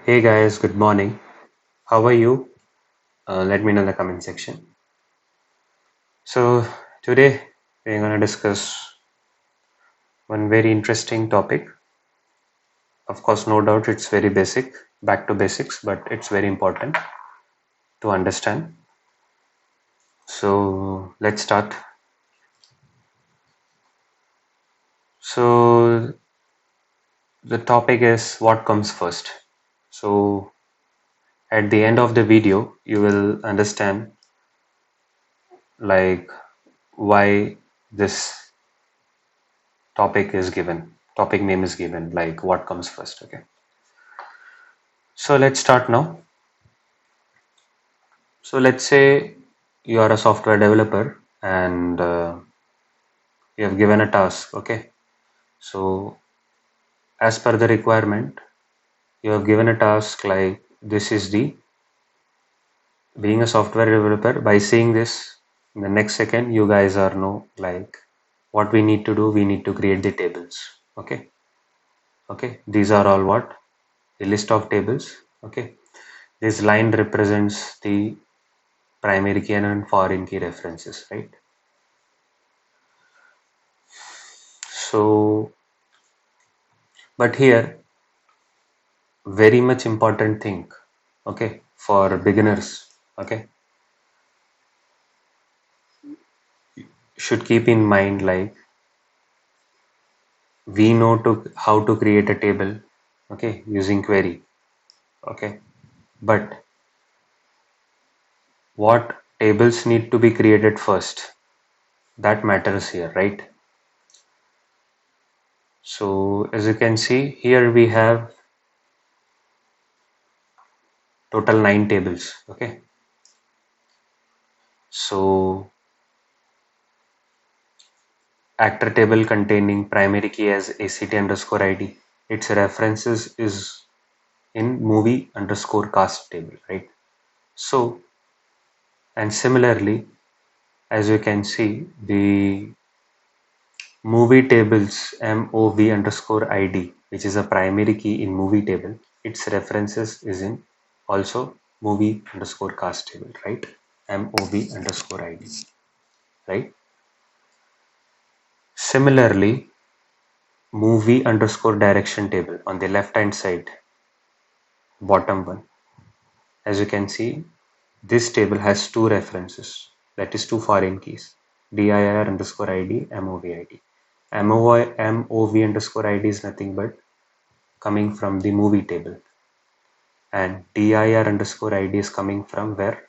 Hey guys, good morning. How are you? Let me know in the comment section. So, today we're going to discuss one very interesting topic. Of course, no doubt it's very basic, back to basics, but it's very important to understand. So, let's start. So, the topic is what comes first. So, at the end of the video, you will understand like why this topic name is given, like what comes first. Okay. So let's start now. So let's say you are a software developer and you have given a task. Okay. So as per the requirement, you have given a task like this is the being a software developer. By seeing this, in the next second, you guys are know like what we need to do. We need to create the tables. Okay. Okay. These are all what? A list of tables. Okay. This line represents the primary key and foreign key references, right? So, but here, very much important thing, okay, for beginners, okay, should keep in mind like we know to how to create a table, okay, using query, okay, but what tables need to be created first, that matters here, right? So as you can see here, we have total 9 tables, okay. So actor table containing primary key as ACT underscore ID. Its references is in movie underscore cast table, right? So, and similarly, as you can see, the movie tables MOV underscore ID, which is a primary key in movie table, its references is in also movie underscore cast table, right? MOV underscore ID, right? Similarly, movie underscore direction table on the left hand side, bottom one. As you can see, this table has two references, that is two foreign keys, dir underscore id, mov id. Mov underscore id is nothing but coming from the movie table, and dir underscore id is coming from where?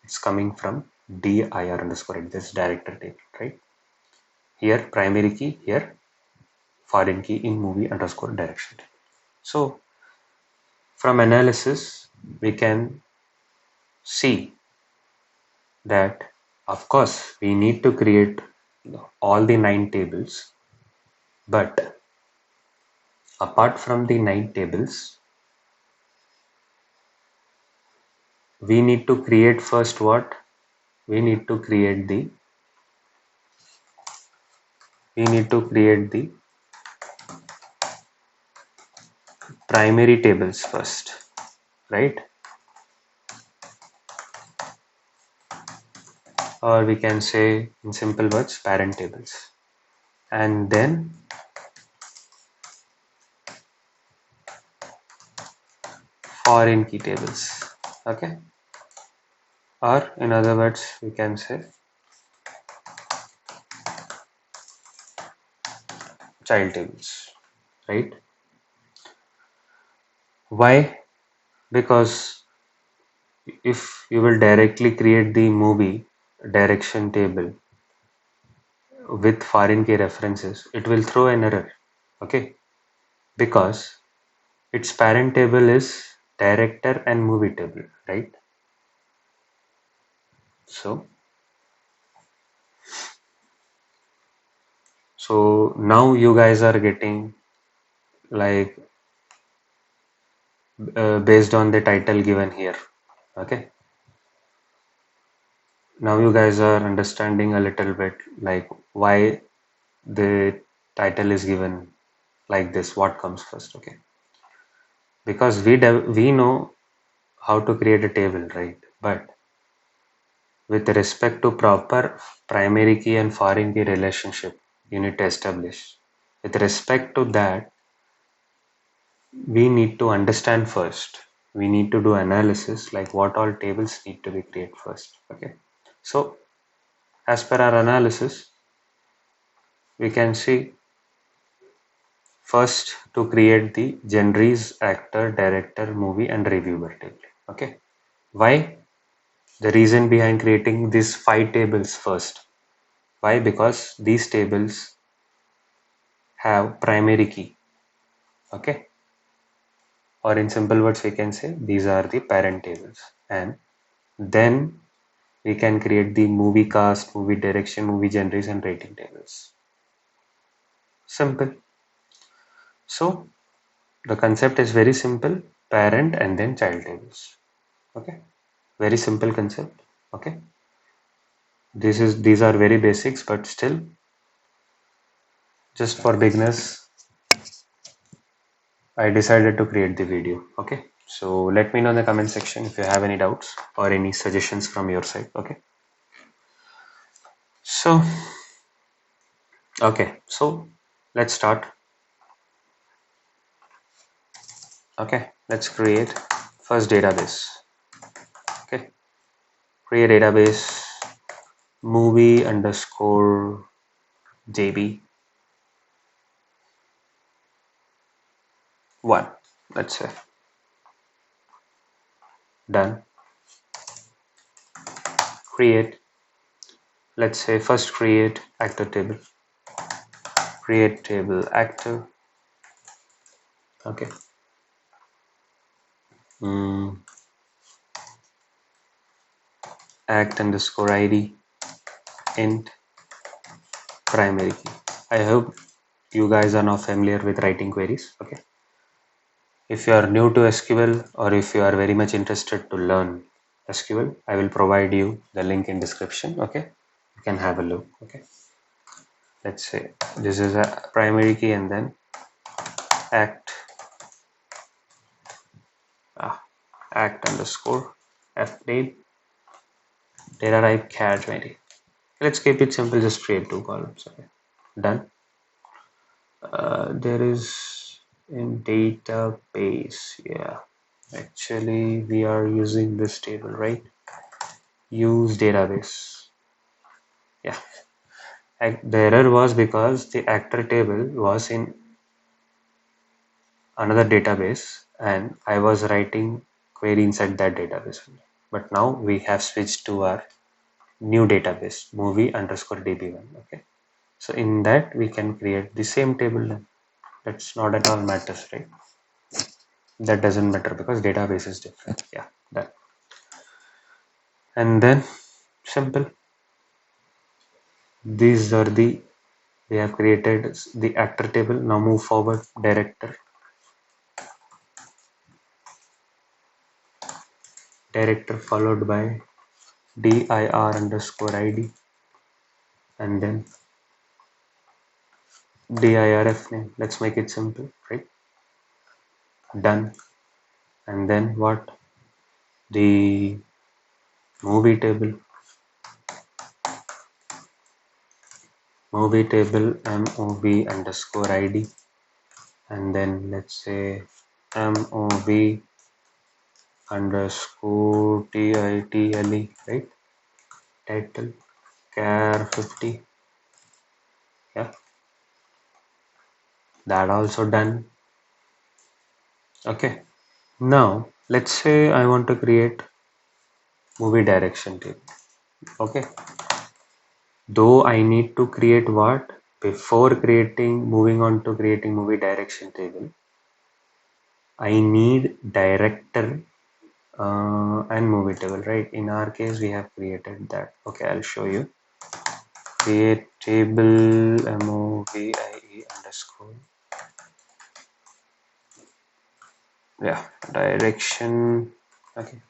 It's coming from dir underscore id, this director table, right? Here primary key, here foreign key in movie underscore direction table. So from analysis, we can see that of course we need to create all the 9 tables, but apart from the 9 tables, we need to create first what? We need to create the primary tables first, right? Or we can say in simple words, parent tables, and then foreign key tables, okay? Or in other words, we can say child tables, right? Why? Because if you will directly create the movie direction table with foreign key references, it will throw an error, okay, because its parent table is director and movie table, right? So now you guys are getting like based on the title given here, okay, now you guys are understanding a little bit like why the title is given like this, what comes first, okay. because we know how to create a table, right? But with respect to proper primary key and foreign key relationship you need to establish, with respect to that, we need to understand first. We need to do analysis like what all tables need to be created first. Okay, so as per our analysis, we can see first to create the genres, actor, director, movie, and reviewer table. Okay, why? The reason behind creating these 5 tables first. Why? Because these tables have primary key. Okay, or in simple words, we can say these are the parent tables, and then we can create the movie cast, movie direction, movie genres, and rating tables. Simple. So the concept is very simple: parent and then child tables. Okay, very simple concept. Okay, these are very basics, but still, just for beginners, I decided to create the video. Okay, so let me know in the comment section if you have any doubts or any suggestions from your side. Okay, so let's start. Okay, let's create first database. Okay, create database movie underscore JB 1. Let's say done. Create. Let's say first create actor table. Create table actor. Okay. Act underscore ID int primary key. I hope you guys are now familiar with writing queries. Okay. If you are new to SQL or if you are very much interested to learn SQL, I will provide you the link in description. Okay, you can have a look. Okay, let's say this is a primary key and then act act underscore fname data type char 20. Let's keep it simple, just create 2 columns. Okay, done. There is in database. Yeah, actually we are using this table, right? Use database. Yeah, the error was because the actor table was in another database and I was writing query inside that database. But now we have switched to our new database movie underscore db1. Okay, so in that we can create the same table then. That's not at all matters, right? That doesn't matter because database is different. Yeah, that. And then simple, these are the, we have created the actor table. Now move forward, director followed by dir underscore id and then dirf name. Let's make it simple, right? Done. And then what? The movie table mov underscore id and then let's say mov underscore title, right? Title char 50. Yeah, that also done. Okay, now let's say I want to create movie direction table. Okay, though I need to create what? Before moving on to creating movie direction table, I need director and movie table, right? In our case we have created that. Okay, I'll show you. Create table movie underscore, yeah, direction. Okay,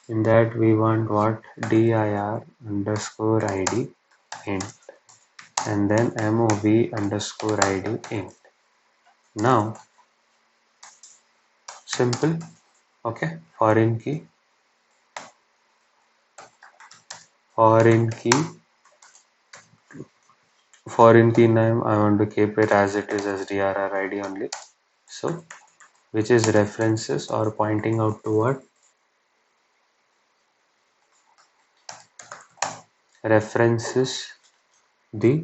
in that we want what? dir underscore id int and then mov underscore id int. Now simple. Okay, foreign key foreign key name, I want to keep it as it is as DRR ID only. So which is references or pointing out to what? References the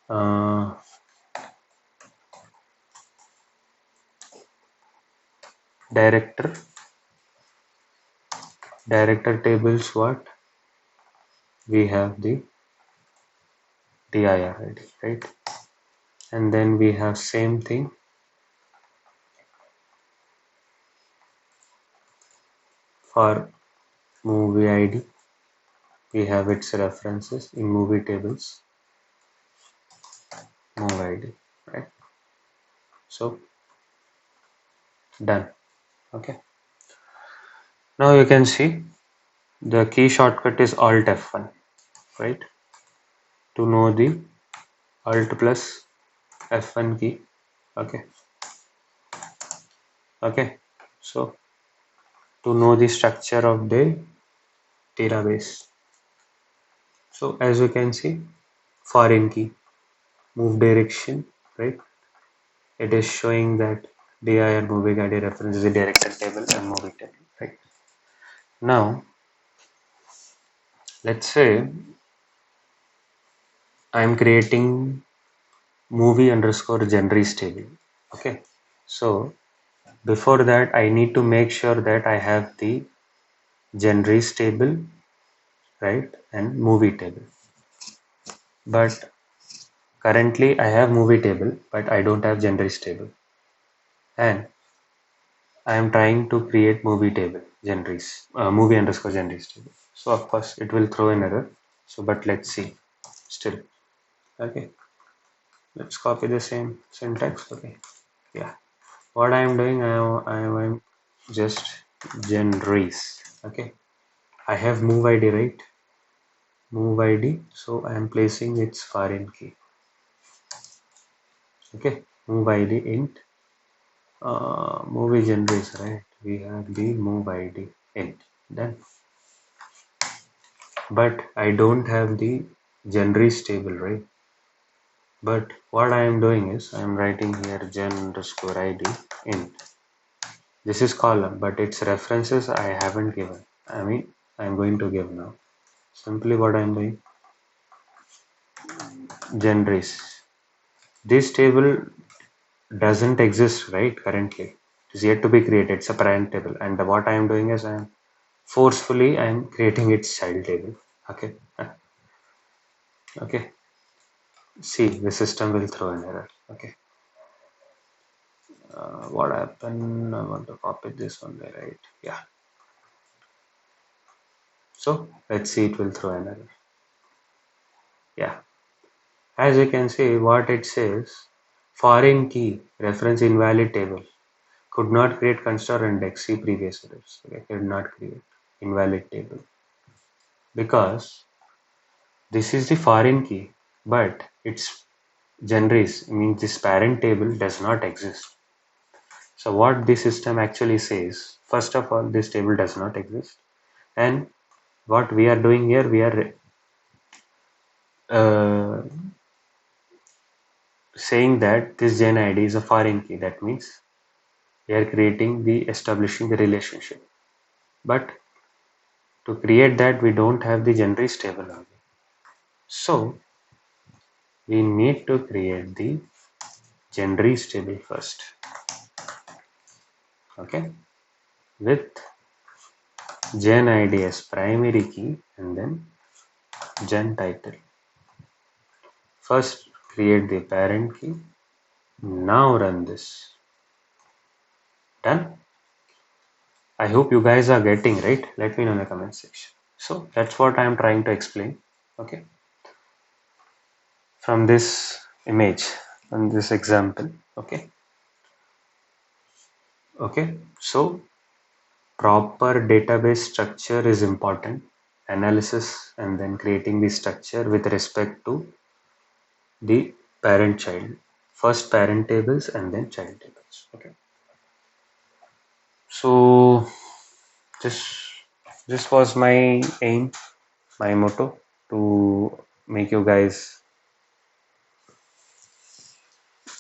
uh, director tables. What we have the dir ID, right? And then we have same thing for movie ID. We have its references in movie tables, movie ID, right? So done. Okay, now you can see the key shortcut is Alt F1, right? To know the Alt plus F1 key. Okay, okay. So to know the structure of the database. So as you can see, foreign key, move direction, right? It is showing that dir movie ID reference is the director table and movie table, right? Now let's say I'm creating movie underscore genres table. Okay, so before that I need to make sure that I have the genres table, right, and movie table. But currently I have movie table but I don't have genres table, and I am trying to create movie table genres, movie underscore genres table. So of course it will throw an error. So but let's see still. Okay, let's copy the same syntax. Okay, yeah, what I am doing, I am just genres. Okay, I have move id, right? Move id, so I am placing its foreign key. Okay, move id int movie genres, right? We have the move id int. Then but I don't have the genres table, right? But what I am doing is I am writing here gen underscore id int. This is column, but its references I haven't given. I mean, I'm going to give now. Simply what I'm doing, genres. This table doesn't exist, right? Currently, it is yet to be created. It's a parent table, and what I am doing is I'm creating its child table. Okay, okay. See, the system will throw an error. Okay. What happened? I want to copy this one there, right? Yeah. So let's see, it will throw an error. Yeah. As you can see, what it says, foreign key reference invalid table could not create constructor index. See previous errors. Okay, could not create invalid table because this is the foreign key, but its genres means this parent table does not exist. So what the system actually says, first of all, this table does not exist, and what we are doing here, we are uh, saying that this gen id is a foreign key. That means we are establishing the relationship. But to create that, we don't have the genres table only. So we need to create the genres table first. Okay, with gen id as primary key and then gen title. First create the parent key. Now run this. Done. I hope you guys are getting, right? Let me know in the comment section. So that's what I am trying to explain. Okay, from this image and this example. Okay, okay. So proper database structure is important. Analysis and then creating the structure with respect to the parent child. First parent tables and then child tables. Okay. So this this was my aim, my motto, to make you guys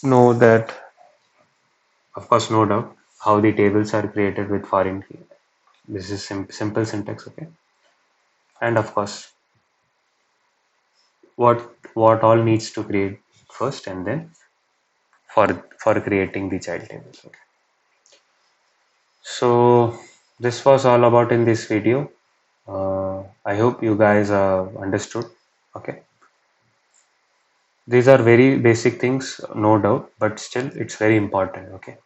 know that, of course, no doubt, how the tables are created with foreign key. This is simple syntax, okay? And of course, what all needs to create first, and then for creating the child tables. Okay. So this was all about in this video. I hope you guys understood. Okay. These are very basic things, no doubt, but still it's very important. Okay.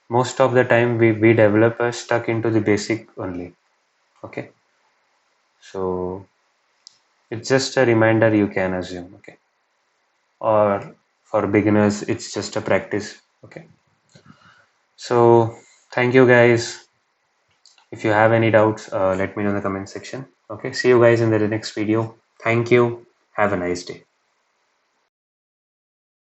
Most of the time we developers stuck into the basic only. Okay. So it's just a reminder, you can assume. Okay. Or for beginners, it's just a practice. Okay. So thank you guys. If you have any doubts, let me know in the comment section. Okay. See you guys in the next video. Thank you. Have a nice day.